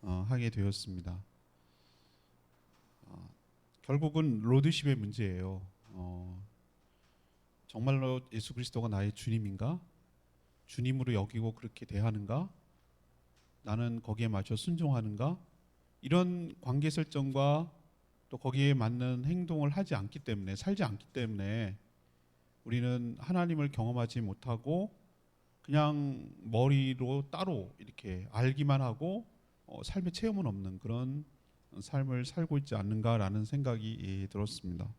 하게 되었습니다. 결국은 로드십의 문제예요. 정말로 예수 그리스도가 나의 주님인가? 주님으로 여기고 그렇게 대하는가? 나는 거기에 맞춰 순종하는가? 이런 관계 설정과 또 거기에 맞는 행동을 하지 않기 때문에, 살지 않기 때문에 우리는 하나님을 경험하지 못하고 그냥 머리로 따로 이렇게 알기만 하고 삶의 체험은 없는 그런 삶을 살고 있지 않는가라는 생각이 들었습니다.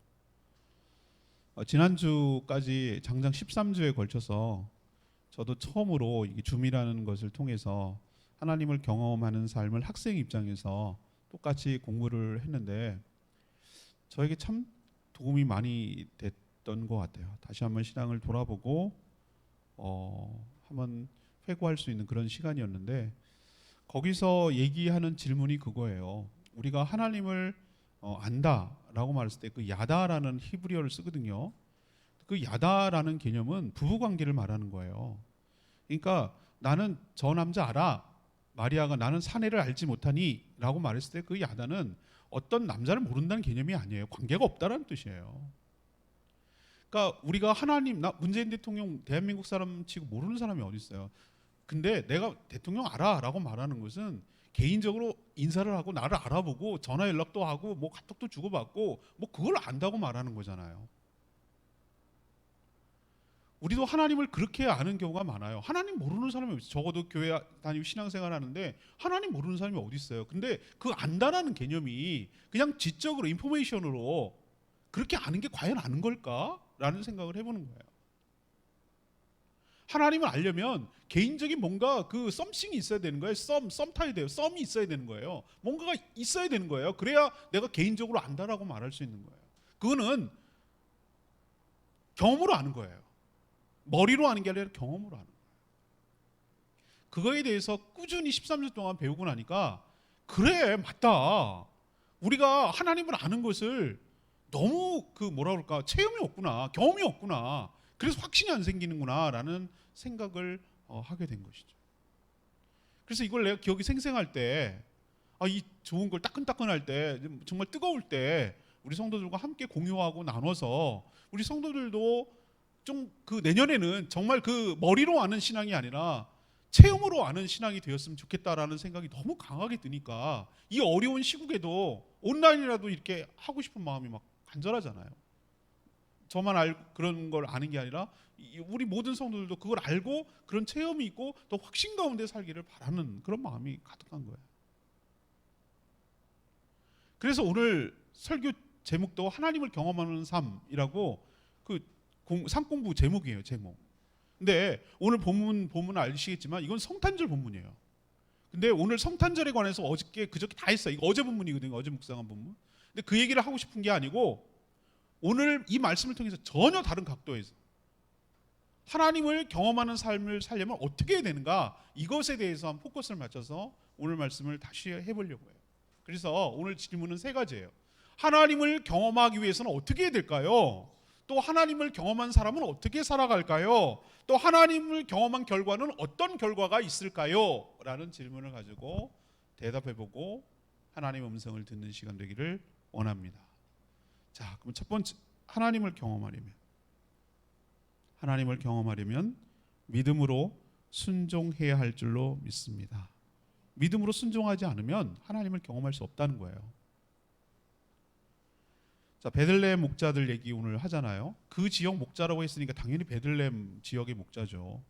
지난주까지 장장 13주에 걸쳐서 저도 처음으로 이 줌이라는 것을 통해서 하나님을 경험하는 삶을 학생 입장에서 똑같이 공부를 했는데 저에게 참 도움이 많이 됐던 것 같아요. 다시 한번 신앙을 돌아보고 한번 회고할 수 있는 그런 시간이었는데 거기서 얘기하는 질문이 그거예요. 우리가 하나님을 안다라고 말했을 때 그 야다라는 히브리어를 쓰거든요. 그 야다라는 개념은 부부관계를 말하는 거예요. 그러니까 나는 저 남자 알아. 마리아가 나는 사내를 알지 못하니 라고 말했을 때 그 야다는 어떤 남자를 모른다는 개념이 아니에요. 관계가 없다라는 뜻이에요. 그러니까 우리가 하나님, 나 문재인 대통령 대한민국 사람 치고 모르는 사람이 어디 있어요. 근데 내가 대통령 알아 라고 말하는 것은 개인적으로 인사를 하고 나를 알아보고 전화 연락도 하고 뭐 카톡도 주고받고 뭐 그걸 안다고 말하는 거잖아요. 우리도 하나님을 그렇게 아는 경우가 많아요. 하나님 모르는 사람이 없어요. 적어도 교회 다니고 신앙생활 하는데 하나님 모르는 사람이 어디 있어요. 근데 그 안다라는 개념이 그냥 지적으로 인포메이션으로 그렇게 아는 게 과연 아는 걸까? 라는 생각을 해보는 거예요. 하나님을 알려면 개인적인 뭔가 그 썸씽이 있어야 되는 거예요. 썸 타야 돼요. 썸이 있어야 되는 거예요. 뭔가가 있어야 되는 거예요. 그래야 내가 개인적으로 안다라고 말할 수 있는 거예요. 그거는 경험으로 아는 거예요. 머리로 아는 게 아니라 경험으로 아는 거예요. 그거에 대해서 꾸준히 13주 동안 배우고 나니까 그래 맞다. 우리가 하나님을 아는 것을 너무 그 뭐라 그럴까 체험이 없구나, 경험이 없구나. 그래서 확신이 안 생기는구나 라는 생각을 하게 된 것이죠. 그래서 이걸 내가 기억이 생생할 때 이 좋은 걸 따끈따끈할 때 정말 뜨거울 때 우리 성도들과 함께 공유하고 나눠서 우리 성도들도 좀 그 내년에는 정말 그 머리로 아는 신앙이 아니라 체험으로 아는 신앙이 되었으면 좋겠다라는 생각이 너무 강하게 드니까 이 어려운 시국에도 온라인이라도 이렇게 하고 싶은 마음이 막 간절하잖아요. 저만 그런 걸 아는 게 아니라 우리 모든 성도들도 그걸 알고 그런 체험이 있고 또 확신 가운데 살기를 바라는 그런 마음이 가득한 거예요. 그래서 오늘 설교 제목도 하나님을 경험하는 삶이라고 그 상공부 제목이에요. 제목. 근데 오늘 본문 아시겠지만 이건 성탄절 본문이에요. 근데 오늘 성탄절에 관해서 그저께 다 했어요. 이거 어제 본문이거든요. 어제 묵상한 본문. 근데 그 얘기를 하고 싶은 게 아니고 오늘 이 말씀을 통해서 전혀 다른 각도에서 하나님을 경험하는 삶을 살려면 어떻게 해야 되는가 이것에 대해서 한 포커스를 맞춰서 오늘 말씀을 다시 해보려고 해요. 그래서 오늘 질문은 세 가지예요. 하나님을 경험하기 위해서는 어떻게 해야 될까요? 또 하나님을 경험한 사람은 어떻게 살아갈까요? 또 하나님을 경험한 결과는 어떤 결과가 있을까요? 라는 질문을 가지고 대답해보고 하나님의 음성을 듣는 시간 되기를 원합니다. 자, 그럼 첫 번째 하나님을 경험하려면 믿음으로 순종해야 할 줄로 믿습니다. 믿음으로 순종하지 않으면 하나님을 경험할 수 없다는 거예요. 자, 베들레헴 목자들 얘기 오늘 하잖아요. 그 지역 목자라고 했으니까 당연히 베들레헴 지역의 목자죠.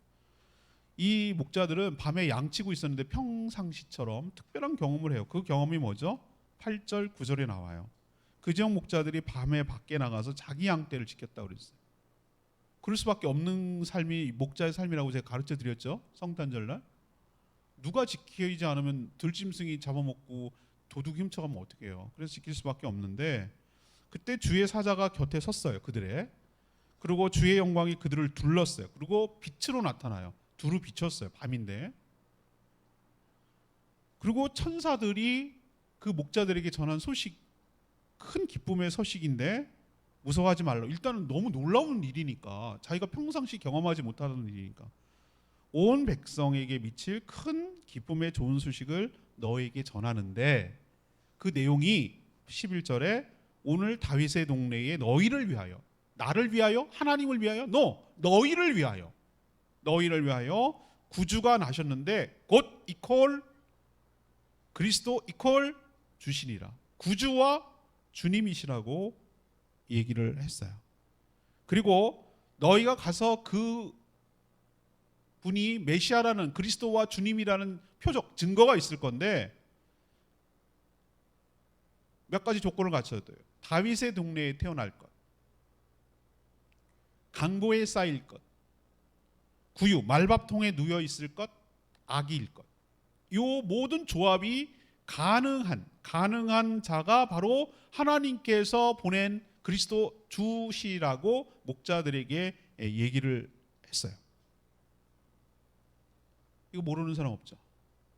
이 목자들은 밤에 양치고 있었는데 평상시처럼 특별한 경험을 해요. 그 경험이 뭐죠? 8절 9절에 나와요. 그 지역 목자들이 밤에 밖에 나가서 자기 양떼를 지켰다고 그랬어요. 그럴 수밖에 없는 삶이 목자의 삶이라고 제가 가르쳐 드렸죠. 성탄절날 누가 지키지 않으면 들짐승이 잡아먹고 도둑이 훔쳐가면 어떻게 해요? 그래서 지킬 수밖에 없는데 그때 주의 사자가 곁에 섰어요. 그들의. 그리고 주의 영광이 그들을 둘렀어요. 그리고 빛으로 나타나요. 두루 비쳤어요. 밤인데. 그리고 천사들이 그 목자들에게 전한 소식, 큰 기쁨의 소식인데 무서워하지 말라. 일단은 너무 놀라운 일이니까, 자기가 평상시 경험하지 못하는 일이니까 온 백성에게 미칠 큰 기쁨의 좋은 소식을 너에게 전하는데 그 내용이 11절에 오늘 다윗의 동네에 너희를 위하여, 나를 위하여, 하나님을 위하여, 너희를 위하여, 너희를 위하여 구주가 나셨는데 곧 이퀄 그리스도 이퀄 주시니라. 구주와 주님이시라고 얘기를 했어요. 그리고 너희가 가서 그 분이 메시아라는, 그리스도와 주님이라는 표적, 증거가 있을 건데 몇 가지 조건을 갖춰야 돼요. 다윗의 동네에 태어날 것, 강고에 쌓일 것, 구유, 말밥통에 누워 있을 것, 아기일 것. 이 모든 조합이 가능한 자가 바로 하나님께서 보낸 그리스도 주시라고 목자들에게 얘기를 했어요. 이거 모르는 사람 없죠.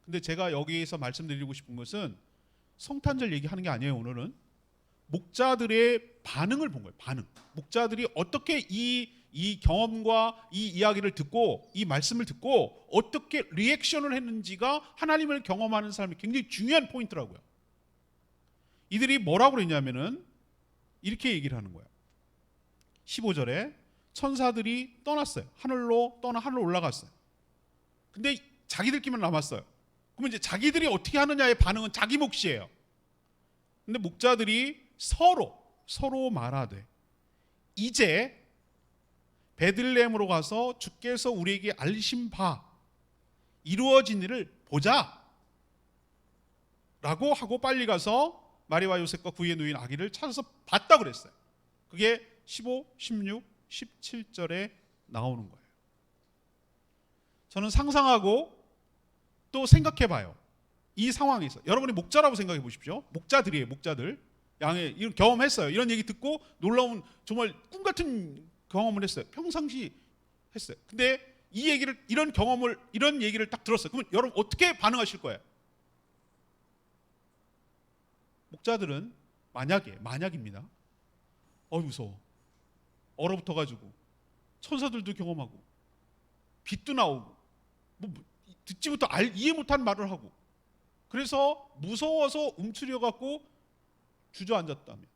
근데 제가 여기에서 말씀드리고 싶은 것은 성탄절 얘기하는 게 아니에요. 오늘은 목자들의 반응을 본 거예요. 반응. 목자들이 어떻게 이 경험과 이 이야기를 듣고 이 말씀을 듣고 어떻게 리액션을 했는지가 하나님을 경험하는 사람이 굉장히 중요한 포인트라고요. 이들이 뭐라고 그랬냐면은 이렇게 얘기를 하는 거예요. 15절에 천사들이 떠났어요. 하늘로 올라갔어요. 근데 자기들끼리만 남았어요. 그러면 이제 자기들이 어떻게 하느냐의 반응은 자기 몫이에요. 근데 목자들이 서로 말하되 이제 베들레헴으로 가서 주께서 우리에게 알리신 바 이루어진 일을 보자 라고 하고 빨리 가서 마리와 요셉과 그의 누인 아기를 찾아서 봤다고 그랬어요. 그게 15, 16, 17절에 나오는 거예요. 저는 상상하고 또 생각해 봐요. 이 상황에서 여러분이 목자라고 생각해 보십시오. 목자들이에요. 목자들. 양의 이런 경험했어요. 이런 얘기 듣고 놀라운 정말 꿈 같은 경험을 했어요. 평상시 했어요. 근데 이런 얘기를 딱 들었어요. 그러면 여러분 어떻게 반응하실 거예요? 목자들은 만약입니다. 무서워. 얼어붙어 가지고 천사들도 경험하고 빛도 나오고 듣지 못한 이해 못한 말을 하고 그래서 무서워서 움츠려 갖고 주저앉았다면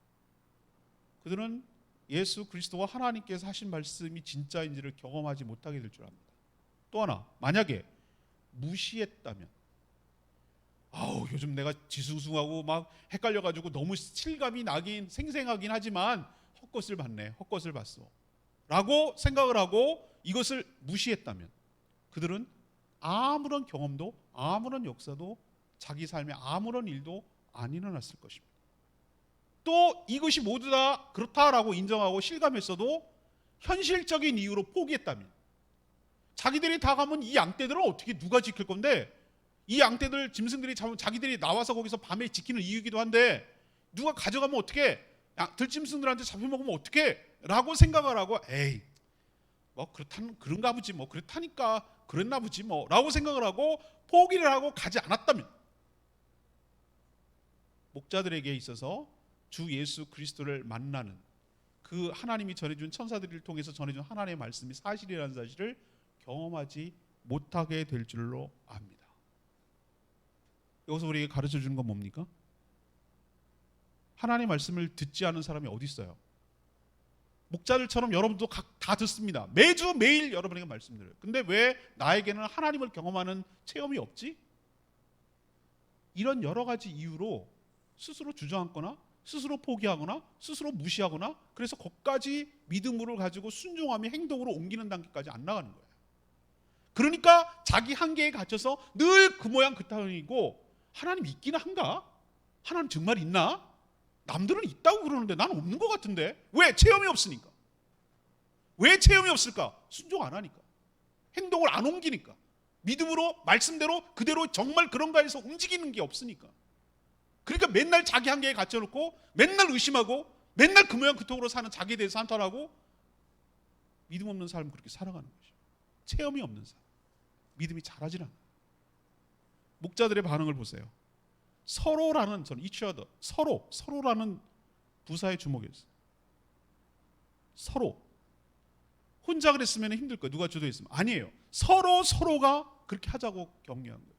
그들은 예수 그리스도와 하나님께서 하신 말씀이 진짜인지를 경험하지 못하게 될 줄 압니다. 또 하나, 만약에 무시했다면 요즘 내가 지숭숭하고 막 헷갈려가지고 너무 실감이 나긴 생생하긴 하지만 헛것을 봤어 라고 생각을 하고 이것을 무시했다면 그들은 아무런 경험도 아무런 역사도 자기 삶에 아무런 일도 안 일어났을 것입니다. 또 이것이 모두 다 그렇다라고 인정하고 실감했어도 현실적인 이유로 포기했다면 자기들이 다 가면 이 양떼들을 어떻게 누가 지킬 건데 이 양떼들 짐승들이 잡으면 자기들이 나와서 거기서 밤에 지키는 이유이기도 한데 누가 가져가면 어떻게 들짐승들한테 잡혀먹으면 어떻게 라고 생각을 하고 그런가 보지 그렇다니까 그랬나 보지 라고 생각을 하고 포기를 하고 가지 않았다면 목자들에게 있어서 주 예수 그리스도를 만나는 그 하나님이 전해준 천사들을 통해서 전해준 하나님의 말씀이 사실이라는 사실을 경험하지 못하게 될 줄로 압니다. 여기서 우리에게 가르쳐 주는 건 뭡니까? 하나님의 말씀을 듣지 않은 사람이 어디 있어요? 목자들처럼 여러분도 다 듣습니다. 매주 매일 여러분에게 말씀드려요. 근데 왜 나에게는 하나님을 경험하는 체험이 없지? 이런 여러 가지 이유로 스스로 주저앉거나 스스로 포기하거나 스스로 무시하거나 그래서 거기까지 믿음으로 가지고 순종하며 행동으로 옮기는 단계까지 안 나가는 거예요. 그러니까 자기 한계에 갇혀서 늘 그 모양 그 타입이고 하나님 있기는 한가? 하나님 정말 있나? 남들은 있다고 그러는데 나는 없는 것 같은데 왜? 체험이 없으니까. 왜 체험이 없을까? 순종 안 하니까. 행동을 안 옮기니까. 믿음으로 말씀대로 그대로 정말 그런가 해서 움직이는 게 없으니까. 그러니까 맨날 자기 한계에 갇혀놓고 맨날 의심하고 맨날 그 모양 그 톡으로 사는 자기에 대해서 한탄하고 믿음 없는 삶은 그렇게 살아가는 것이죠. 체험이 없는 삶. 믿음이 자라질 않아요. 목자들의 반응을 보세요. 서로라는 저는 each other, 서로라는 부사에 주목했어요. 서로. 혼자 그랬으면 힘들 거예요. 누가 주도했으면. 아니에요. 서로가 그렇게 하자고 격려한 거예요.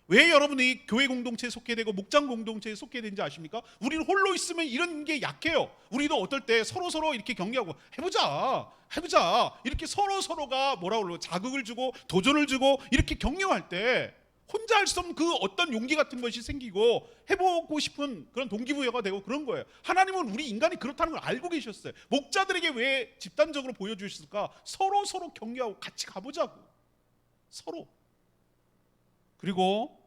왜 여러분이 교회 공동체에 속해 되고 목장 공동체에 속해 되는지 아십니까? 우리는 홀로 있으면 이런 게 약해요. 우리도 어떨 때 서로 이렇게 격려하고 해보자 이렇게 서로가 뭐라 그러고 자극을 주고 도전을 주고 이렇게 격려할 때 혼자 할 수 없는 그 어떤 용기 같은 것이 생기고 해보고 싶은 그런 동기부여가 되고 그런 거예요. 하나님은 우리 인간이 그렇다는 걸 알고 계셨어요. 목자들에게 왜 집단적으로 보여주셨을까? 서로 격려하고 같이 가보자고. 서로. 그리고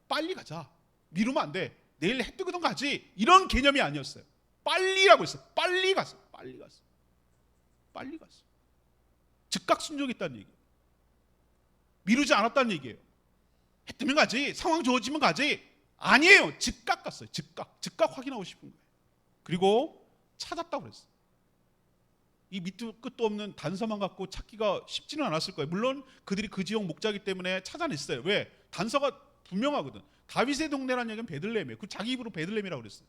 빨리 가자. 미루면 안 돼. 내일 해 뜨거든 가지. 이런 개념이 아니었어요. 빨리라고 했어요. 빨리 갔어. 즉각 순종했다는 얘기예요. 미루지 않았다는 얘기예요. 해 뜨면 가지. 상황 좋아지면 가지. 아니에요. 즉각 갔어요. 즉각 확인하고 싶은 거예요. 그리고 찾았다고 그랬어요. 이 밑도 끝도 없는 단서만 갖고 찾기가 쉽지는 않았을 거예요. 물론 그들이 그 지역 목자이기 때문에 찾아냈어요. 왜? 단서가 분명하거든. 다윗의 동네라는 얘기는 베들레헴이에요. 그 자기 입으로 베들레헴이라고 그랬어요.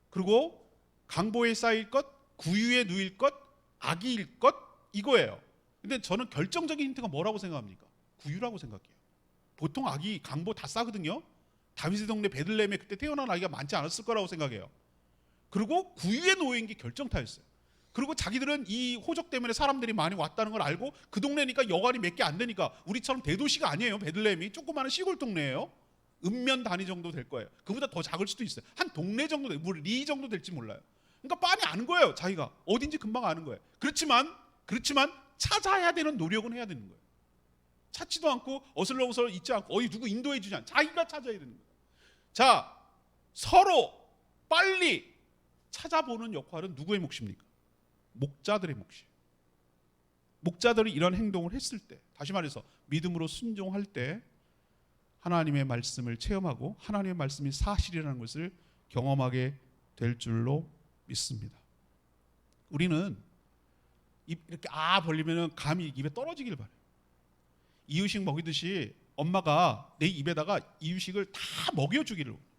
그리고 강보에 쌓일 것, 구유에 누일 것, 아기일 것 이거예요. 근데 저는 결정적인 힌트가 뭐라고 생각합니까? 구유라고 생각해요. 보통 아기 강보 다 싸거든요. 다윗의 동네 베들레헴에 그때 태어난 아기가 많지 않았을 거라고 생각해요. 그리고 구유에 놓인 게 결정타였어요. 그리고 자기들은 이 호적 때문에 사람들이 많이 왔다는 걸 알고 그 동네니까 여관이 몇 개 안 되니까 우리처럼 대도시가 아니에요. 베들레헴이 조그마한 시골 동네예요. 읍면 단위 정도 될 거예요. 그보다 더 작을 수도 있어요. 한 동네 정도, 리 정도 될지 몰라요. 그러니까 빤히 아는 거예요. 자기가 어딘지 금방 아는 거예요. 그렇지만 찾아야 되는 노력은 해야 되는 거예요. 찾지도 않고 어슬렁어슬 있지 않고 누구 인도해 주지 않고 자기가 찾아야 되는 거예요. 자, 서로 빨리 찾아보는 역할은 누구의 몫입니까? 목자들의 몫이에요. 목자들이 이런 행동을 했을 때, 다시 말해서 믿음으로 순종할 때 하나님의 말씀을 체험하고 하나님의 말씀이 사실이라는 것을 경험하게 될 줄로 믿습니다. 우리는 입 이렇게 벌리면 감이 입에 떨어지길 바라요. 이유식 먹이듯이 엄마가 내 입에다가 이유식을 다 먹여주기를 원해요.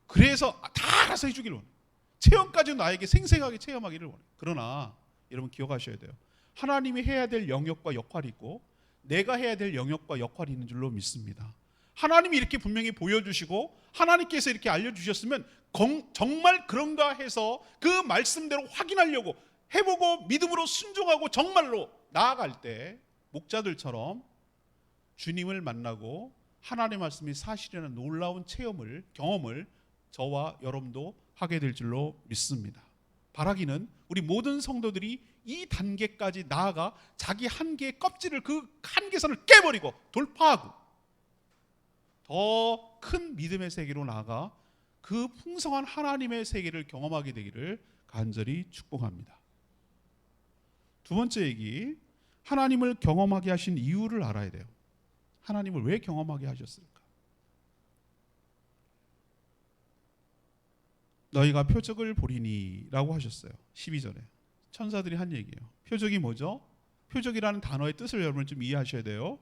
그래서 다 알아서 해주기를 원해요. 체험까지 나에게 생생하게 체험하기를 원해요. 그러나 여러분 기억하셔야 돼요. 하나님이 해야 될 영역과 역할이 있고 내가 해야 될 영역과 역할이 있는 줄로 믿습니다. 하나님이 이렇게 분명히 보여주시고 하나님께서 이렇게 알려주셨으면 정말 그런가 해서 그 말씀대로 확인하려고 해보고 믿음으로 순종하고 정말로 나아갈 때 목자들처럼 주님을 만나고 하나님의 말씀이 사실이라는 놀라운 경험을 저와 여러분도 하게 될 줄로 믿습니다. 바라기는 우리 모든 성도들이 이 단계까지 나아가 자기 한계의 껍질을 그 한계선을 깨버리고 돌파하고 더 큰 믿음의 세계로 나아가 그 풍성한 하나님의 세계를 경험하게 되기를 간절히 축복합니다. 두 번째 얘기, 하나님을 경험하게 하신 이유를 알아야 돼요. 하나님을 왜 경험하게 하셨을까? 너희가 표적을 보리니 라고 하셨어요. 12절에 천사들이 한 얘기예요. 표적이 뭐죠? 표적이라는 단어의 뜻을 여러분 좀 이해하셔야 돼요.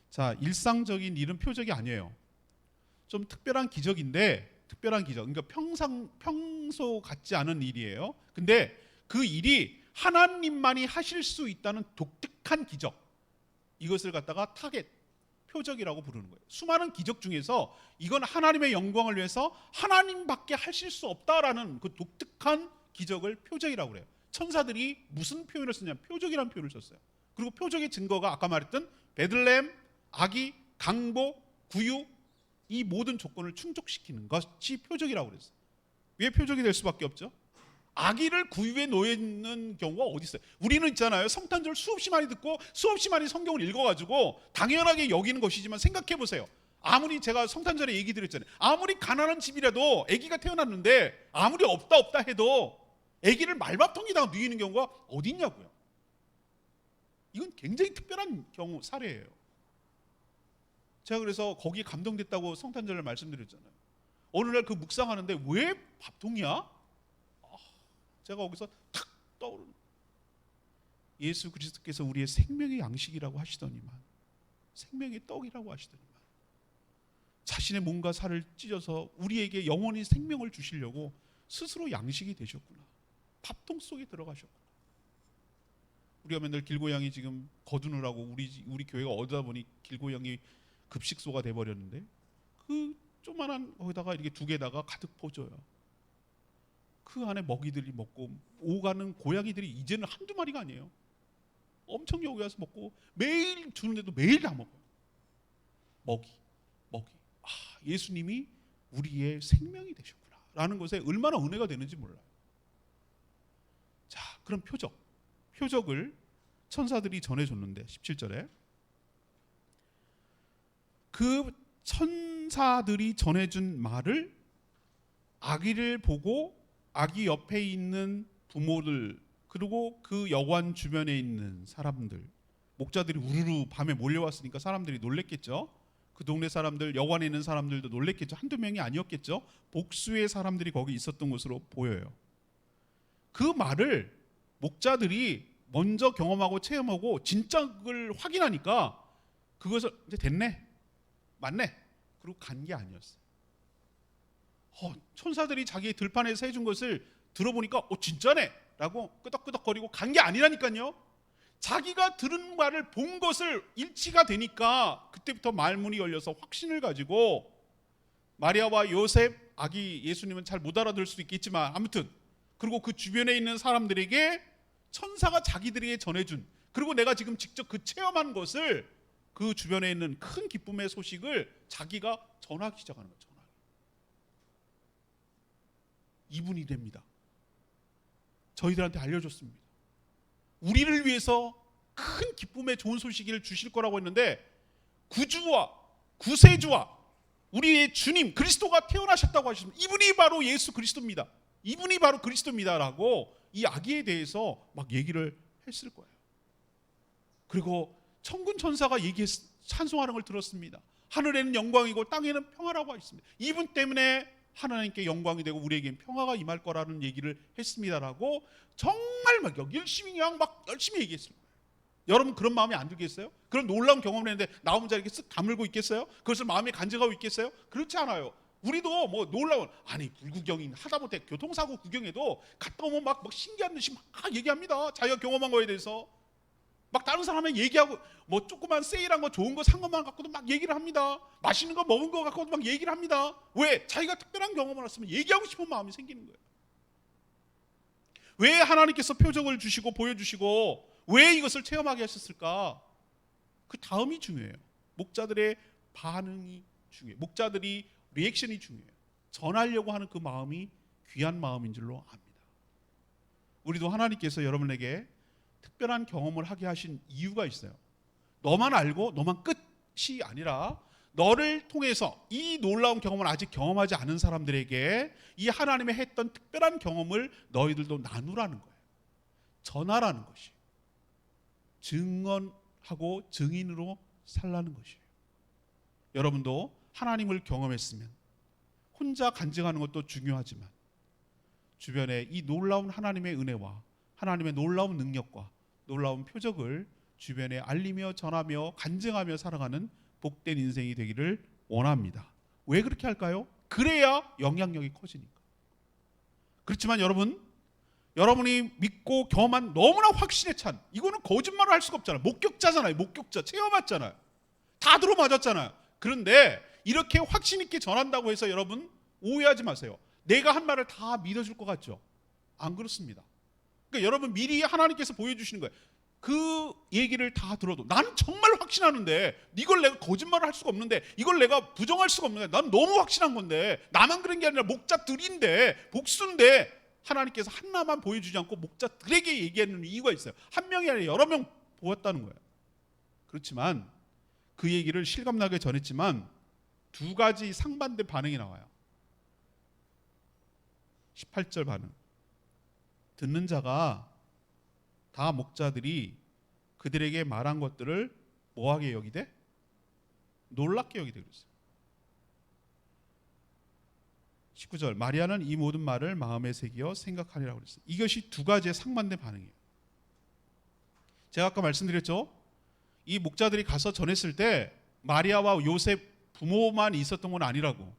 자, 일상적인 일은 표적이 아니에요. 좀 특별한 기적인데, 특별한 기적, 그러니까 평소 같지 않은 일이에요. 근데 그 일이 하나님만이 하실 수 있다는 독특한 기적, 이것을 갖다가 타겟, 표적이라고 부르는 거예요. 수많은 기적 중에서 이건 하나님의 영광을 위해서 하나님밖에 하실 수 없다라는 그 독특한 기적을 표적이라고 그래요. 천사들이 무슨 표현을 쓰냐면 표적이라는 표현을 썼어요. 그리고 표적의 증거가 아까 말했던 베들레헴, 아기, 강보, 구유, 이 모든 조건을 충족시키는 것이 표적이라고 그랬어요. 왜 표적이 될 수밖에 없죠? 아기를 구유에 놓여 있는 경우가 어디 있어요? 우리는 있잖아요. 성탄절 수없이 많이 듣고 수없이 많이 성경을 읽어가지고 당연하게 여기는 것이지만 생각해 보세요. 아무리 제가 성탄절에 얘기 드렸잖아요. 아무리 가난한 집이라도 아기가 태어났는데 아무리 없다 해도 아기를 말밥통에다가 누이는 경우가 어디 있냐고요. 이건 굉장히 특별한 경우 사례예요. 제가 그래서 거기에 감동됐다고 성탄절을 말씀드렸잖아요. 어느 날 그 묵상하는데 왜 밥통이야? 제가 거기서 탁 떠오르는, 예수 그리스도께서 우리의 생명의 양식이라고 하시더니만, 생명의 떡이라고 하시더니만, 자신의 몸과 살을 찢어서 우리에게 영원히 생명을 주시려고 스스로 양식이 되셨구나. 밥통 속에 들어가셨구나. 우리가 맨날 길고양이 지금 거두느라고 우리 교회가 어디다 보니 길고양이 급식소가 돼 버렸는데 그 조그만한 거기다가 이렇게 두 개다가 가득 퍼줘요. 그 안에 먹이들이 먹고 오가는 고양이들이 이제는 한두 마리가 아니에요. 엄청 여기 와서 먹고 매일 주는데도 매일 다 먹어요. 먹이. 아, 예수님이 우리의 생명이 되셨구나 라는 것에 얼마나 은혜가 되는지 몰라요. 자, 그럼 표적을 천사들이 전해줬는데 17절에 그 천사들이 전해준 말을 아기를 보고 아기 옆에 있는 부모들 그리고 그 여관 주변에 있는 사람들, 목자들이 우르르 밤에 몰려왔으니까 사람들이 놀랬겠죠. 그 동네 사람들, 여관에 있는 사람들도 놀랬겠죠. 한두 명이 아니었겠죠. 복수의 사람들이 거기 있었던 것으로 보여요. 그 말을 목자들이 먼저 경험하고 체험하고 진짜 그걸 확인하니까 그것을 이제 됐네, 맞네, 그리고 간 게 아니었어요. 천사들이 자기의 들판에서 해준 것을 들어보니까 진짜네 라고 끄덕끄덕거리고 간 게 아니라니까요. 자기가 들은 말을 본 것을 일치가 되니까 그때부터 말문이 열려서 확신을 가지고 마리아와 요셉, 아기 예수님은 잘 못 알아들을 수도 있겠지만 아무튼 그리고 그 주변에 있는 사람들에게 천사가 자기들에게 전해준, 그리고 내가 지금 직접 그 체험한 것을 그 주변에 있는 큰 기쁨의 소식을 자기가 전하기 시작하는 거죠. 이분이 됩니다. 저희들한테 알려줬습니다. 우리를 위해서 큰 기쁨의 좋은 소식을 주실 거라고 했는데 구주와 구세주와 우리의 주님 그리스도가 태어나셨다고 하셨습니다. 이분이 바로 예수 그리스도입니다. 이분이 바로 그리스도입니다라고 이 아기에 대해서 막 얘기를 했을 거예요. 그리고 천군 천사가 찬송하는 걸 들었습니다. 하늘에는 영광이고 땅에는 평화라고 하셨습니다. 이분 때문에 하나님께 영광이 되고 우리에겐 평화가 임할 거라는 얘기를 했습니다라고 정말 막 열심히 그냥 막 열심히 얘기했을 거예요. 여러분 그런 마음이 안 들겠어요? 그런 놀라운 경험을 했는데 나 혼자 이렇게 쓱 다물고 있겠어요? 그것을 마음에 간직하고 있겠어요? 그렇지 않아요. 우리도 뭐 놀라운, 아니 불구경인 하다못해 교통사고 구경해도 갔다 오면 막 신기한 듯이 막 얘기합니다. 자기가 경험한 거에 대해서 막 다른 사람이 얘기하고 뭐 조그만 세일한 거 좋은 거 산 것만 갖고도 막 얘기를 합니다. 맛있는 거 먹은 거 갖고도 막 얘기를 합니다. 왜? 자기가 특별한 경험을 했으면 얘기하고 싶은 마음이 생기는 거예요. 왜 하나님께서 표적을 주시고 보여주시고 왜 이것을 체험하게 하셨을까? 그 다음이 중요해요. 목자들의 반응이 중요해요. 목자들이 리액션이 중요해요. 전하려고 하는 그 마음이 귀한 마음인 줄로 압니다. 우리도 하나님께서 여러분에게 특별한 경험을 하게 하신 이유가 있어요. 너만 알고 너만 끝이 아니라 너를 통해서 이 놀라운 경험을 아직 경험하지 않은 사람들에게 이 하나님의 했던 특별한 경험을 너희들도 나누라는 거예요. 전하라는 것이. 증언하고 증인으로 살라는 것이에요. 여러분도 하나님을 경험했으면 혼자 간증하는 것도 중요하지만 주변에 이 놀라운 하나님의 은혜와 하나님의 놀라운 능력과 놀라운 표적을 주변에 알리며 전하며 간증하며 살아가는 복된 인생이 되기를 원합니다. 왜 그렇게 할까요? 그래야 영향력이 커지니까. 그렇지만 여러분이 믿고 경험한 너무나 확신에 찬, 이거는 거짓말을 할 수가 없잖아요. 목격자잖아요. 목격자 체험했잖아요. 다 들어맞았잖아요. 그런데 이렇게 확신 있게 전한다고 해서 여러분 오해하지 마세요. 내가 한 말을 다 믿어줄 것 같죠? 안 그렇습니다. 그러니까 여러분 미리 하나님께서 보여주시는 거예요. 그 얘기를 다 들어도 나는 정말 확신하는데 이걸 내가 거짓말을 할 수가 없는데 이걸 내가 부정할 수가 없는데 난 너무 확신한 건데 나만 그런 게 아니라 목자들인데 복수인데 하나님께서 하나만 보여주지 않고 목자들에게 얘기하는 이유가 있어요. 한 명이 아니라 여러 명 보았다는 거예요. 그렇지만 그 얘기를 실감나게 전했지만 두 가지 상반된 반응이 나와요. 18절 반응. 듣는 자가 다 목자들이 그들에게 말한 것들을 뭐하게 여기되? 놀랍게 여기되 그랬어요. 19절 마리아는 이 모든 말을 마음에 새기어 생각하리라고 그랬어요. 이것이 두 가지의 상반된 반응이에요. 제가 아까 말씀드렸죠. 이 목자들이 가서 전했을 때 마리아와 요셉 부모만 있었던 건 아니라고.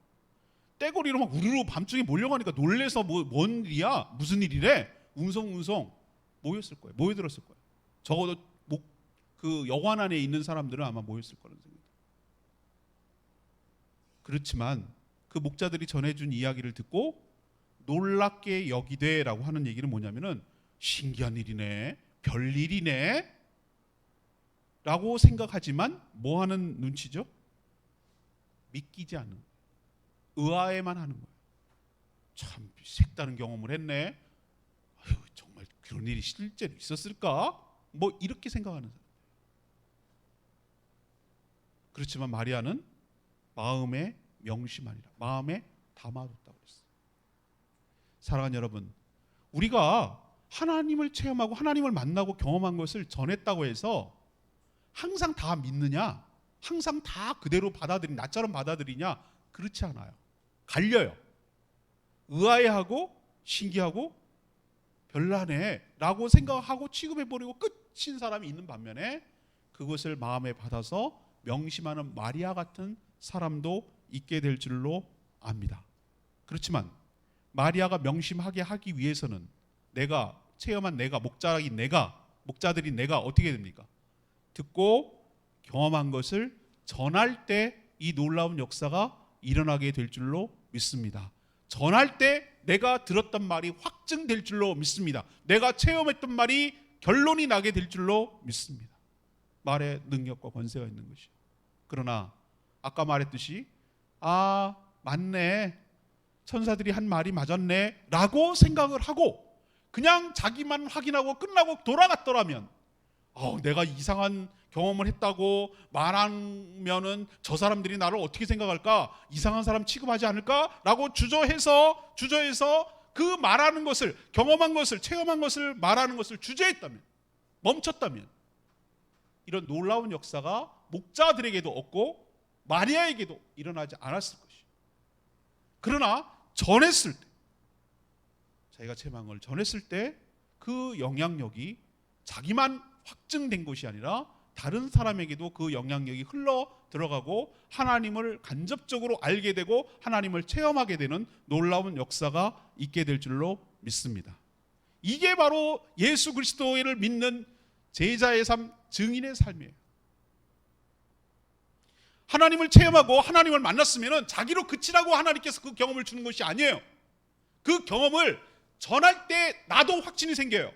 떼거리로 막 우르르 밤중에 몰려가니까 놀래서 뭔 일이야? 무슨 일이래? 웅성웅성 모였을 거예요. 모여들었을 거예요. 적어도 그 여관 안에 있는 사람들은 아마 모였을 거라는 생각입니다. 그렇지만 그 목자들이 전해준 이야기를 듣고 놀랍게 여기되라고 하는 얘기는 뭐냐면은 신기한 일이네, 별일이네 라고 생각하지만 뭐 하는 눈치죠? 믿기지 않는, 의아해만 하는 거예요. 참 색다른 경험을 했네. 아유, 정말 그런 일이 실제로 있었을까? 뭐 이렇게 생각하는 사람. 그렇지만 마리아는 마음에 명심하니라, 마음에 담아뒀다고 그랬어요. 사랑하는 여러분, 우리가 하나님을 체험하고 하나님을 만나고 경험한 것을 전했다고 해서 항상 다 믿느냐, 항상 다 그대로 받아들이냐, 나처럼 받아들이냐, 그렇지 않아요. 갈려요. 의아해하고 신기하고 별나네 라고 생각하고 취급해버리고 끝인 사람이 있는 반면에 그것을 마음에 받아서 명심하는 마리아 같은 사람도 있게 될 줄로 압니다. 그렇지만 마리아가 명심하게 하기 위해서는 내가 체험한 내가, 목자들인 내가 어떻게 됩니까? 듣고 경험한 것을 전할 때 이 놀라운 역사가 일어나게 될 줄로 믿습니다. 전할 때 내가 들었던 말이 확증될 줄로 믿습니다. 내가 체험했던 말이 결론이 나게 될 줄로 믿습니다. 말의 능력과 권세가 있는 것이요. 그러나 아까 말했듯이 맞네, 천사들이 한 말이 맞았네 라고 생각을 하고 그냥 자기만 확인하고 끝나고 돌아갔더라면 내가 이상한 경험을 했다고 말하면은 저 사람들이 나를 어떻게 생각할까? 이상한 사람 취급하지 않을까? 라고 주저해서 그 말하는 것을, 경험한 것을, 체험한 것을 말하는 것을 주저했다면, 멈췄다면 이런 놀라운 역사가 목자들에게도 없고 마리아에게도 일어나지 않았을 것이에요. 그러나 전했을 때, 자기가 체험한 걸 전했을 때 그 영향력이 자기만 확증된 것이 아니라 다른 사람에게도 그 영향력이 흘러 들어가고 하나님을 간접적으로 알게 되고 하나님을 체험하게 되는 놀라운 역사가 있게 될 줄로 믿습니다. 이게 바로 예수 그리스도를 믿는 제자의 삶, 증인의 삶이에요. 하나님을 체험하고 하나님을 만났으면 자기로 그치라고 하나님께서 그 경험을 주는 것이 아니에요. 그 경험을 전할 때 나도 확신이 생겨요.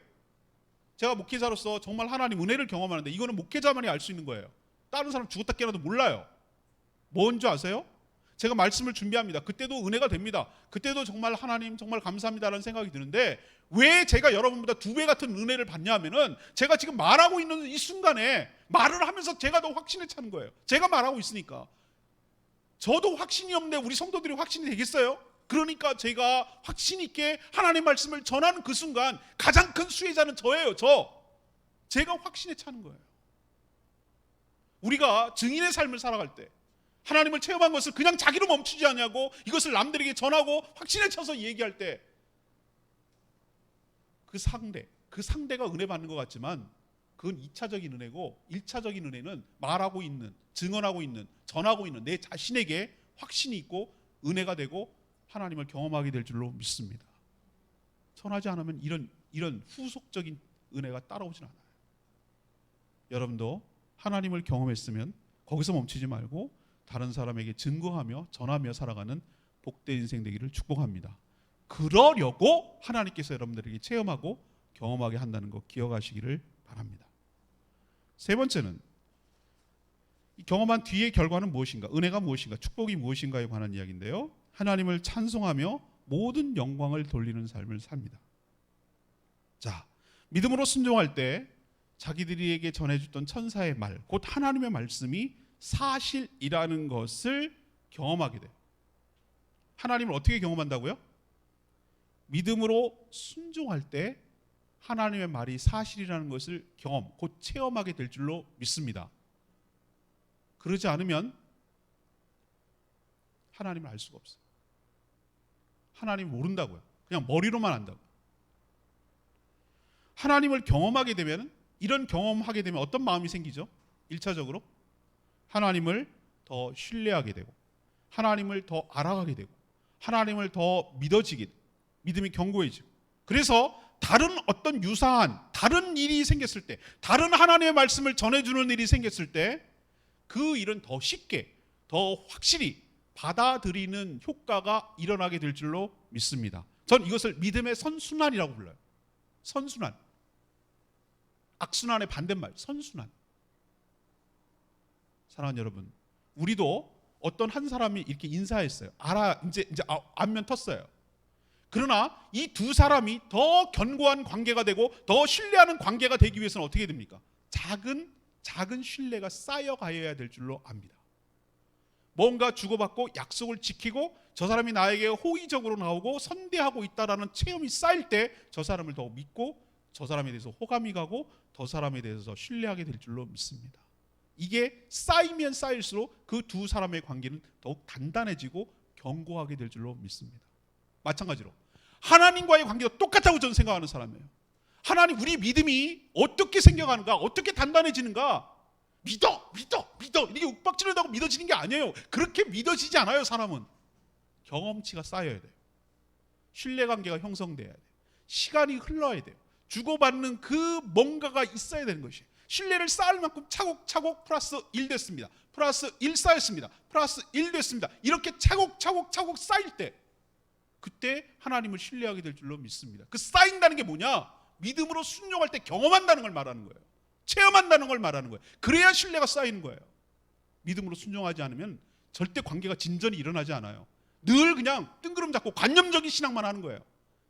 제가 목회자로서 정말 하나님 은혜를 경험하는데 이거는 목회자만이 알 수 있는 거예요. 다른 사람 죽었다 깨어나도 몰라요. 뭔지 아세요? 제가 말씀을 준비합니다. 그때도 은혜가 됩니다. 그때도 정말 하나님 정말 감사합니다라는 생각이 드는데 왜 제가 여러분보다 2배 같은 은혜를 받냐 하면은 제가 지금 말하고 있는 이 순간에 말을 하면서 제가 더 확신에 차는 거예요. 제가 말하고 있으니까. 저도 확신이 없는데 우리 성도들이 확신이 되겠어요? 그러니까 제가 확신 있게 하나님 말씀을 전하는 그 순간 가장 큰 수혜자는 저예요. 제가 확신에 차는 거예요. 우리가 증인의 삶을 살아갈 때 하나님을 체험한 것을 그냥 자기로 멈추지 않냐고 이것을 남들에게 전하고 확신에 차서 얘기할 때 그 상대가 은혜 받는 것 같지만 그건 2차적인 은혜고 1차적인 은혜는 말하고 있는, 증언하고 있는, 전하고 있는 내 자신에게 확신이 있고 은혜가 되고 하나님을 경험하게 될 줄로 믿습니다. 전하지 않으면 이런 후속적인 은혜가 따라오진 않아요. 여러분도 하나님을 경험했으면 거기서 멈추지 말고 다른 사람에게 증거하며 전하며 살아가는 복된 인생 되기를 축복합니다. 그러려고 하나님께서 여러분들에게 체험하고 경험하게 한다는 거 기억하시기를 바랍니다. 세 번째는 이 경험한 뒤의 결과는 무엇인가? 은혜가 무엇인가? 축복이 무엇인가에 관한 이야기인데요. 하나님을 찬송하며 모든 영광을 돌리는 삶을 삽니다. 자, 믿음으로 순종할 때 자기들에게 전해줬던 천사의 말, 곧 하나님의 말씀이 사실이라는 것을 경험하게 돼요. 하나님을 어떻게 경험한다고요? 믿음으로 순종할 때 하나님의 말이 사실이라는 것을 경험, 곧 체험하게 될 줄로 믿습니다. 그러지 않으면 하나님을 알 수가 없어요. 하나님 모른다고요. 그냥 머리로만 안다고. 하나님을 경험하게 되면, 이런 경험하게 되면 어떤 마음이 생기죠? 1차적으로 하나님을 더 신뢰하게 되고 하나님을 더 알아가게 되고 하나님을 더 믿어지게, 믿음이 견고해지고, 그래서 다른 어떤 유사한 다른 일이 생겼을 때, 다른 하나님의 말씀을 전해주는 일이 생겼을 때 그 일은 더 쉽게, 더 확실히 받아들이는 효과가 일어나게 될 줄로 믿습니다. 전 이것을 믿음의 선순환이라고 불러요. 선순환. 악순환의 반대말, 선순환. 사랑하는 여러분, 우리도 어떤 한 사람이 이렇게 인사했어요. 이제 안면 텄어요. 그러나 이 두 사람이 더 견고한 관계가 되고 더 신뢰하는 관계가 되기 위해서는 어떻게 됩니까? 작은 신뢰가 쌓여가야 될 줄로 압니다. 뭔가 주고받고 약속을 지키고 저 사람이 나에게 호의적으로 나오고 선대하고 있다라는 체험이 쌓일 때 저 사람을 더 믿고 저 사람에 대해서 호감이 가고 저 사람에 대해서 신뢰하게 될 줄로 믿습니다. 이게 쌓이면 쌓일수록 그 두 사람의 관계는 더욱 단단해지고 견고하게 될 줄로 믿습니다. 마찬가지로 하나님과의 관계도 똑같다고 저는 생각하는 사람이에요. 하나님, 우리 믿음이 어떻게 생겨가는가, 어떻게 단단해지는가, 믿어 이게 윽박지른다고 믿어지는 게 아니에요. 그렇게 믿어지지 않아요. 사람은 경험치가 쌓여야 돼요. 신뢰관계가 형성돼야 돼요. 시간이 흘러야 돼요. 주고받는 그 뭔가가 있어야 되는 것이에요. 신뢰를 쌓을 만큼 차곡차곡 플러스 1 됐습니다. 플러스 1 쌓였습니다. 플러스 1 됐습니다. 이렇게 차곡차곡 쌓일 때 그때 하나님을 신뢰하게 될 줄로 믿습니다. 그 쌓인다는 게 뭐냐? 믿음으로 순종할 때 경험한다는 걸 말하는 거예요. 체험한다는 걸 말하는 거예요. 그래야 신뢰가 쌓이는 거예요. 믿음으로 순종하지 않으면 절대 관계가 진전이 일어나지 않아요. 늘 그냥 뜬구름 잡고 관념적인 신앙만 하는 거예요.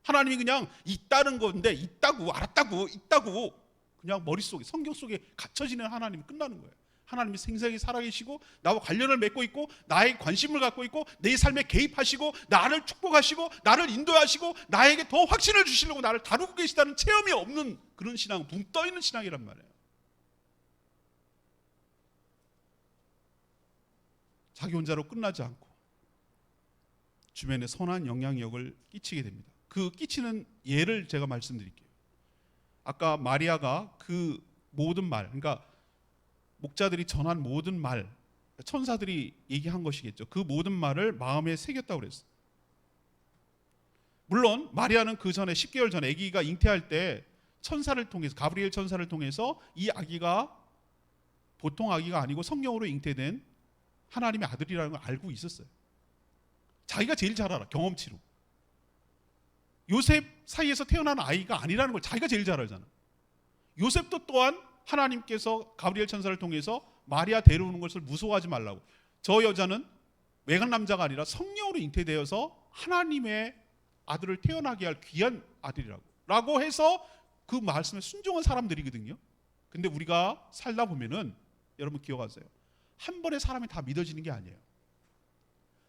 하나님이 그냥 있다는 건데 있다고, 알았다고, 있다고 그냥 머릿속에, 성경 속에 갇혀지는 하나님이 끝나는 거예요. 하나님이 생생히 살아계시고 나와 관련을 맺고 있고 나의 관심을 갖고 있고 내 삶에 개입하시고 나를 축복하시고 나를 인도하시고 나에게 더 확신을 주시려고 나를 다루고 계시다는 체험이 없는 그런 신앙, 붕 떠있는 신앙이란 말이에요. 자기 혼자로 끝나지 않고 주변에 선한 영향력을 끼치게 됩니다. 그 끼치는 예를 제가 말씀드릴게요. 아까 마리아가 그 모든 말, 그러니까 목자들이 전한 모든 말, 천사들이 얘기한 것이겠죠. 그 모든 말을 마음에 새겼다고 그랬어요. 물론 마리아는 그 전에 10개월 전에 아기가 잉태할 때 천사를 통해서, 가브리엘 천사를 통해서 이 아기가 보통 아기가 아니고 성령으로 잉태된 하나님의 아들이라는 걸 알고 있었어요. 자기가 제일 잘 알아, 경험치로. 요셉 사이에서 태어난 아이가 아니라는 걸 자기가 제일 잘 알잖아. 요셉도 또한 하나님께서 가브리엘 천사를 통해서 마리아 데려오는 것을 무서워하지 말라고. 저 여자는 외간 남자가 아니라 성령으로 잉태되어서 하나님의 아들을 태어나게 할 귀한 아들이라고 라고 해서 그 말씀에 순종한 사람들이거든요. 근데 우리가 살다 보면은 여러분 기억하세요. 한 번에 사람이 다 믿어지는 게 아니에요.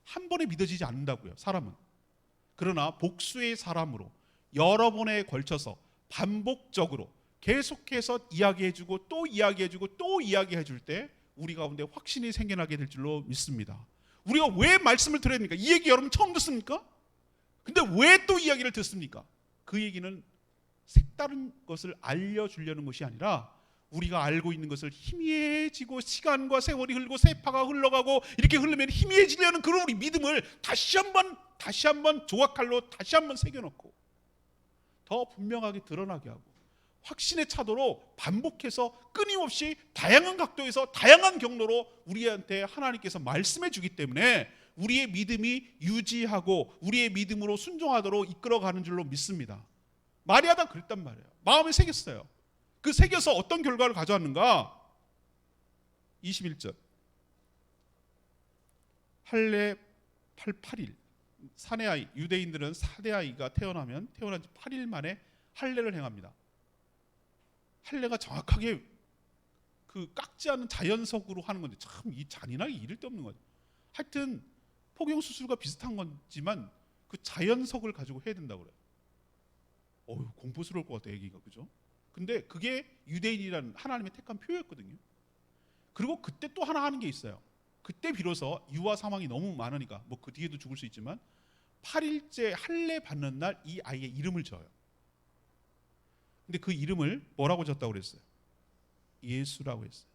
한 번에 믿어지지 않는다고요, 사람은. 그러나 복수의 사람으로 여러 번에 걸쳐서 반복적으로 계속해서 이야기해주고 또 이야기해주고 또 이야기해줄 때 우리 가운데 확신이 생겨나게 될 줄로 믿습니다. 우리가 왜 말씀을 들어야 됩니까? 이 얘기 여러분 처음 듣습니까? 근데 왜 또 이야기를 듣습니까? 그 얘기는 색다른 것을 알려주려는 것이 아니라 우리가 알고 있는 것을 희미해지고 시간과 세월이 흘고 세파가 흘러가고 이렇게 흐르면 희미해지려는 그런 우리 믿음을 다시 한번 조각칼로 다시 한번 새겨놓고 더 분명하게 드러나게 하고 확신의 차도로 반복해서 끊임없이 다양한 각도에서 다양한 경로로 우리한테 하나님께서 말씀해 주기 때문에 우리의 믿음이 유지하고 우리의 믿음으로 순종하도록 이끌어가는 줄로 믿습니다. 마리아가 그랬단 말이에요. 마음에 새겼어요. 그 새겨서 어떤 결과를 가져왔는가? 21절 할례 8일 사내 아이, 유대인들은 사내 아이가 태어난 지 8일 만에 할례를 행합니다. 할례가 정확하게 그 깎지 않은 자연석으로 하는 건데 참 이 잔인하게 이를 데 없는 거죠. 하여튼 포경수술과 비슷한 거지만 그 자연석을 가지고 해야 된다고 그래요. 공포스러울 것 같아, 애기가. 그죠? 근데 그게 유대인이라는 하나님의 택한 표였거든요. 그리고 그때 또 하나 하는 게 있어요. 그때 비로소 유아 사망이 너무 많으니까 뭐 그 뒤에도 죽을 수 있지만 8일째 할례 받는 날 이 아이의 이름을 지어요. 근데 그 이름을 뭐라고 졌다고 그랬어요? 예수라고 했어요.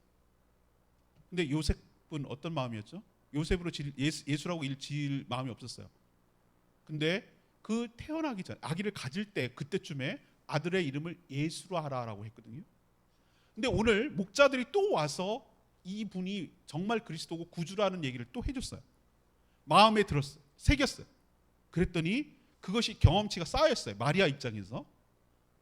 근데 요셉은 어떤 마음이었죠? 요셉으로 예수라고 지을 마음이 없었어요. 근데 그 태어나기 전 아기를 가질 때 그때쯤에 아들의 이름을 예수로 하라라고 했거든요. 근데 오늘 목자들이 또 와서 이분이 정말 그리스도고 구주라는 얘기를 또 해줬어요. 마음에 들었어요. 새겼어요. 그랬더니 그것이 경험치가 쌓였어요. 마리아 입장에서.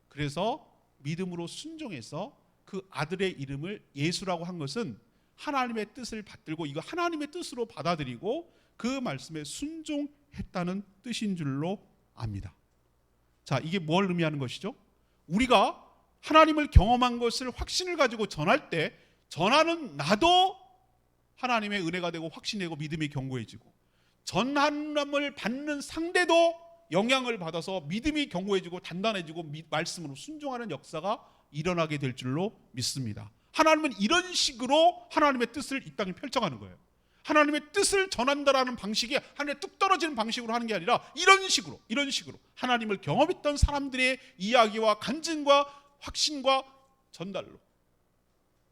그래서 믿음으로 순종해서 그 아들의 이름을 예수라고 한 것은 하나님의 뜻을 받들고 이거 하나님의 뜻으로 받아들이고 그 말씀에 순종했다는 뜻인 줄로 압니다. 자, 이게 뭘 의미하는 것이죠? 우리가 하나님을 경험한 것을 확신을 가지고 전할 때 전하는 나도 하나님의 은혜가 되고 확신이 되고 믿음이 견고해지고 전함을 받는 상대도 영향을 받아서 믿음이 견고해지고 단단해지고 말씀으로 순종하는 역사가 일어나게 될 줄로 믿습니다. 하나님은 이런 식으로 하나님의 뜻을 이 땅에 펼쳐가는 거예요. 하나님의 뜻을 전한다라는 방식이 하늘에 뚝 떨어지는 방식으로 하는 게 아니라 이런 식으로 하나님을 경험했던 사람들의 이야기와 간증과 확신과 전달로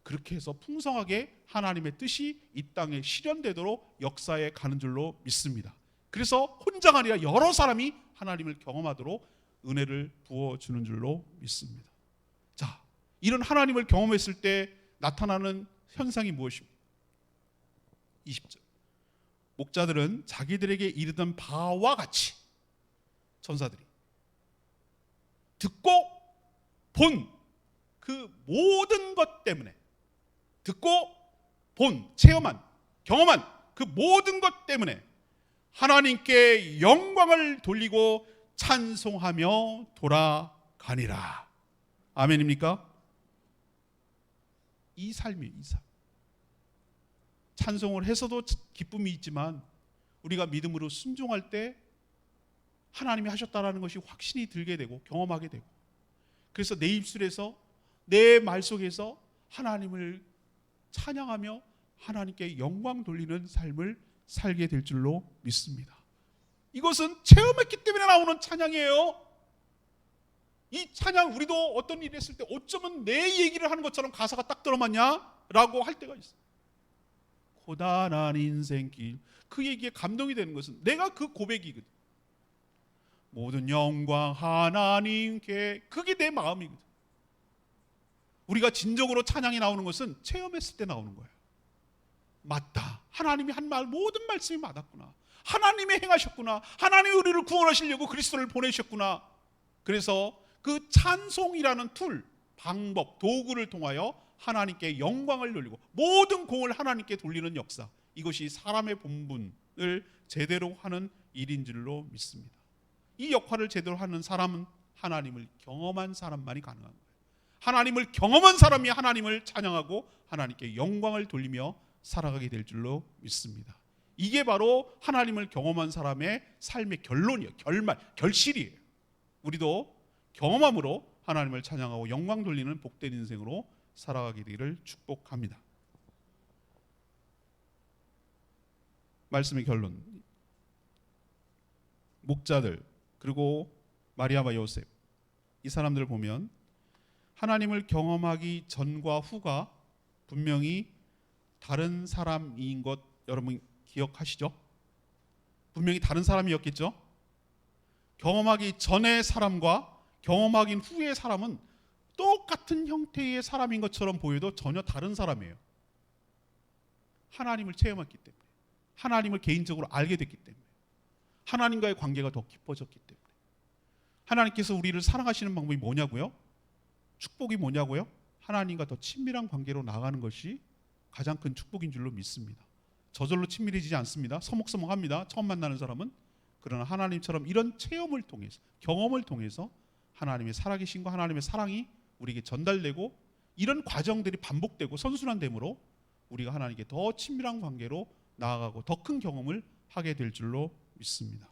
그렇게 해서 풍성하게 하나님의 뜻이 이 땅에 실현되도록 역사에 가는 줄로 믿습니다. 그래서 혼자가 아니라 여러 사람이 하나님을 경험하도록 은혜를 부어주는 줄로 믿습니다. 자, 이런 하나님을 경험했을 때 나타나는 현상이 무엇입니까? 20절. 목자들은 자기들에게 이르던 바와 같이 천사들이 듣고 본 그 모든 것 때문에 듣고 본 체험한 경험한 그 모든 것 때문에 하나님께 영광을 돌리고 찬송하며 돌아가니라. 아멘입니까? 이 삶이에요. 이 삶. 찬송을 해서도 기쁨이 있지만 우리가 믿음으로 순종할 때 하나님이 하셨다라는 것이 확신이 들게 되고 경험하게 되고 그래서 내 입술에서 내 말 속에서 하나님을 찬양하며 하나님께 영광 돌리는 삶을 살게 될 줄로 믿습니다. 이것은 체험했기 때문에 나오는 찬양이에요. 이 찬양 우리도 어떤 일을 했을 때 어쩌면 내 얘기를 하는 것처럼 가사가 딱 들어맞냐? 라고 할 때가 있어요. 고단한 인생길 그 얘기에 감동이 되는 것은 내가 그 고백이거든. 모든 영광 하나님께 그게 내 마음이거든. 우리가 진정으로 찬양이 나오는 것은 체험했을 때 나오는 거예요. 맞다. 하나님이 한 말 모든 말씀이 맞았구나. 하나님이 행하셨구나. 하나님이 우리를 구원하시려고 그리스도를 보내셨구나. 그래서 그 찬송이라는 툴, 방법, 도구를 통하여 하나님께 영광을 돌리고 모든 공을 하나님께 돌리는 역사, 이것이 사람의 본분을 제대로 하는 일인 줄로 믿습니다. 이 역할을 제대로 하는 사람은 하나님을 경험한 사람만이 가능한 거예요. 하나님을 경험한 사람이 하나님을 찬양하고 하나님께 영광을 돌리며 살아가게 될 줄로 믿습니다. 이게 바로 하나님을 경험한 사람의 삶의 결론이에요. 결실이에요. 우리도 경험함으로 하나님을 찬양하고 영광 돌리는 복된 인생으로 살아가게 되기를 축복합니다. 말씀의 결론. 목자들 그리고 마리아와 요셉 이 사람들을 보면 하나님을 경험하기 전과 후가 분명히 다른 사람인 것 여러분 기억하시죠? 분명히 다른 사람이었겠죠? 경험하기 전의 사람과 경험하기 후의 사람은 똑같은 형태의 사람인 것처럼 보여도 전혀 다른 사람이에요. 하나님을 체험했기 때문에, 하나님을 개인적으로 알게 됐기 때문에, 하나님과의 관계가 더 깊어졌기 때문에. 하나님께서 우리를 사랑하시는 방법이 뭐냐고요? 축복이 뭐냐고요? 하나님과 더 친밀한 관계로 나가는 것이 가장 큰 축복인 줄로 믿습니다. 저절로 친밀해지지 않습니다. 서먹서먹합니다. 처음 만나는 사람은. 그러나 하나님처럼 이런 체험을 통해서, 경험을 통해서 하나님의 살아계신과 하나님의 사랑이 우리에게 전달되고 이런 과정들이 반복되고 선순환됨으로 우리가 하나님께 더 친밀한 관계로 나아가고 더 큰 경험을 하게 될 줄로 믿습니다.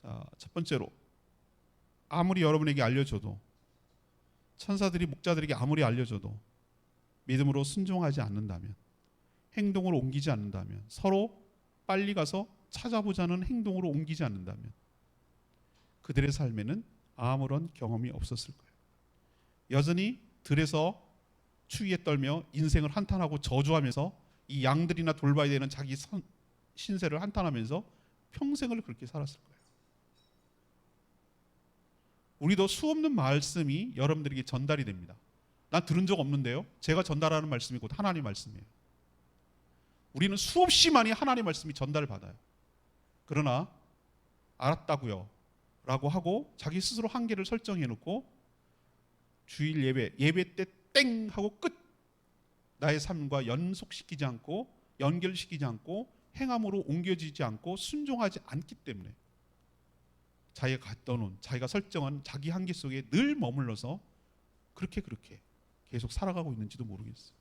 자, 첫 번째로 아무리 여러분에게 알려줘도 천사들이 목자들에게 아무리 알려줘도 믿음으로 순종하지 않는다면, 행동으로 옮기지 않는다면, 서로 빨리 가서 찾아보자는 행동으로 옮기지 않는다면 그들의 삶에는 아무런 경험이 없었을 거예요. 여전히 들에서 추위에 떨며 인생을 한탄하고 저주하면서 이 양들이나 돌봐야 되는 자기 신세를 한탄하면서 평생을 그렇게 살았을 거예요. 우리도 수없는 말씀이 여러분들에게 전달이 됩니다. 난 들은 적 없는데요. 제가 전달하는 말씀이 곧 하나님 말씀이에요. 우리는 수없이 많이 하나님 말씀이 전달을 받아요. 그러나 알았다고요 라고 하고 자기 스스로 한계를 설정해 놓고 주일 예배 때 땡 하고 끝. 나의 삶과 연속시키지 않고 연결시키지 않고 행함으로 옮겨지지 않고 순종하지 않기 때문에 자기가 갖다 놓은 자기가 설정한 자기 한계 속에 늘 머물러서 그렇게 계속 살아가고 있는지도 모르겠어요.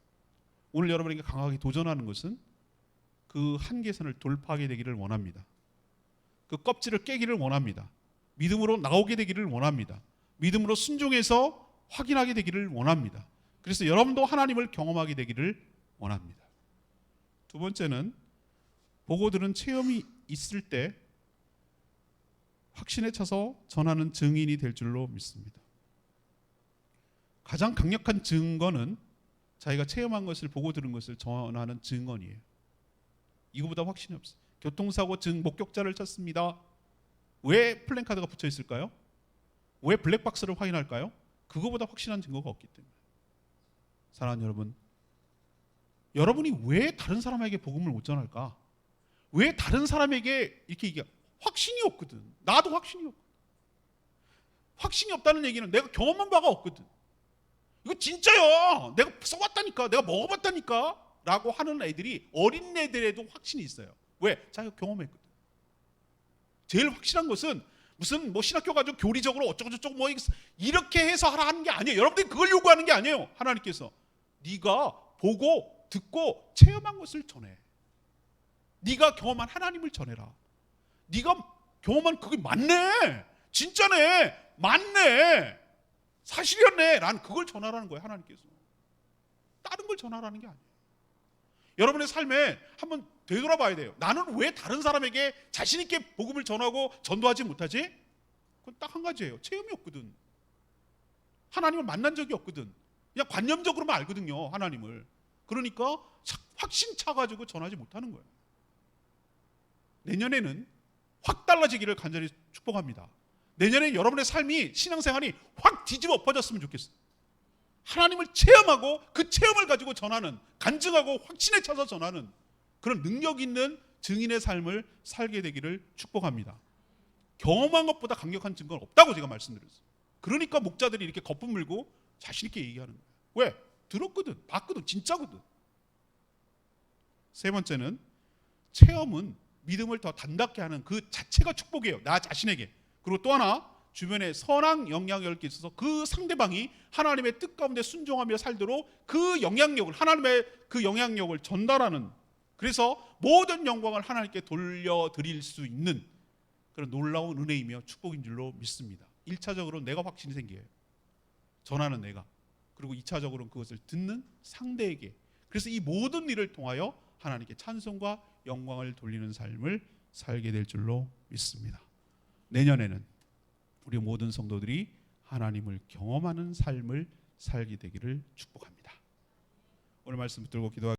오늘 여러분에게 강하게 도전하는 것은 그 한계선을 돌파하게 되기를 원합니다. 그 껍질을 깨기를 원합니다. 믿음으로 나오게 되기를 원합니다. 믿음으로 순종해서 확인하게 되기를 원합니다. 그래서 여러분도 하나님을 경험하게 되기를 원합니다. 두 번째는 보고 들은 체험이 있을 때 확신에 차서 전하는 증인이 될 줄로 믿습니다. 가장 강력한 증거는 자기가 체험한 것을 보고 들은 것을 전하는 증언이에요. 이거보다 확신이 없어요. 교통사고 목격자를 찾습니다. 왜 플랜카드가 붙여 있을까요? 왜 블랙박스를 확인할까요? 그거보다 확실한 증거가 없기 때문에. 사랑하는 여러분, 여러분이 왜 다른 사람에게 복음을 못 전할까? 왜 다른 사람에게 이게 확신이 없거든. 나도 확신이 없거든. 확신이 없다는 얘기는 내가 경험한 바가 없거든. 이거 진짜야. 내가 써봤다니까. 내가 먹어봤다니까. 라고 하는 애들이 어린 애들에도 확신이 있어요. 왜? 자기가 경험했거든. 제일 확실한 것은 무슨 신학교 가지고 교리적으로 어쩌고저쩌고 이렇게 해서 하라 하는 게 아니에요. 여러분들이 그걸 요구하는 게 아니에요. 하나님께서 네가 보고 듣고 체험한 것을 전해. 네가 경험한 하나님을 전해라. 네가 경험한 그게 맞네. 진짜네. 맞네. 사실이었네. 라는 그걸 전하라는 거예요. 하나님께서. 다른 걸 전하라는 게 아니에요. 여러분의 삶에 한번 되돌아봐야 돼요. 나는 왜 다른 사람에게 자신 있게 복음을 전하고 전도하지 못하지? 그건 딱 한 가지예요. 체험이 없거든. 하나님을 만난 적이 없거든. 그냥 관념적으로만 알거든요. 하나님을. 그러니까 확신 차가지고 전하지 못하는 거예요. 내년에는 확 달라지기를 간절히 축복합니다. 내년에 여러분의 삶이 신앙생활이 확 뒤집어 엎어졌으면 좋겠어요. 하나님을 체험하고 그 체험을 가지고 전하는, 간증하고 확신에 차서 전하는 그런 능력 있는 증인의 삶을 살게 되기를 축복합니다. 경험한 것보다 강력한 증거는 없다고 제가 말씀드렸어요. 그러니까 목자들이 이렇게 거품 물고 자신 있게 얘기하는 거예요. 왜? 들었거든, 봤거든, 진짜거든. 세 번째는 체험은 믿음을 더 단답게 하는 그 자체가 축복이에요. 나 자신에게. 그리고 또 하나, 주변에 선한 영향력이 있어서 그 상대방이 하나님의 뜻 가운데 순종하며 살도록 그 영향력을, 하나님의 그 영향력을 전달하는, 그래서 모든 영광을 하나님께 돌려드릴 수 있는 그런 놀라운 은혜이며 축복인 줄로 믿습니다. 1차적으로는 내가 확신이 생겨요. 전하는 내가. 그리고 2차적으로는 그것을 듣는 상대에게. 그래서 이 모든 일을 통하여 하나님께 찬송과 영광을 돌리는 삶을 살게 될 줄로 믿습니다. 내년에는 우리 모든 성도들이 하나님을 경험하는 삶을 살게 되기를 축복합니다. 오늘 말씀 붙들고 기도하겠습니다.